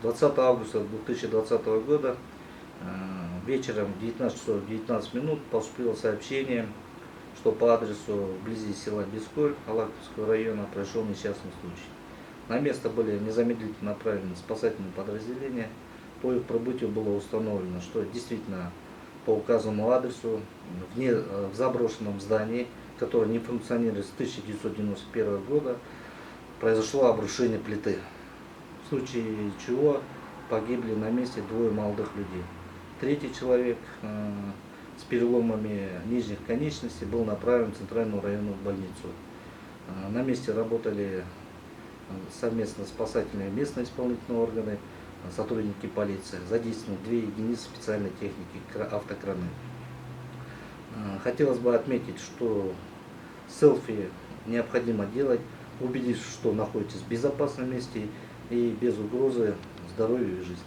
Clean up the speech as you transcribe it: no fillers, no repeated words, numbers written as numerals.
20 августа 2020 года вечером в 19 часов 19 минут поступило сообщение, что по адресу вблизи села Бесколь Алаковского района произошел несчастный случай. На место были незамедлительно направлены спасательные подразделения. По их прибытию было установлено, что действительно по указанному адресу в заброшенном здании, которое не функционирует с 1991 года, произошло обрушение плиты, в случае чего погибли на месте двое молодых людей. Третий человек с переломами нижних конечностей был направлен в Центральную районную больницу. На месте работали совместно спасательные местные исполнительные органы, сотрудники полиции. Задействованы 2 единицы специальной техники автокраны. Хотелось бы отметить, что селфи необходимо делать, убедившись, что находитесь в безопасном месте и без угрозы здоровью и жизни.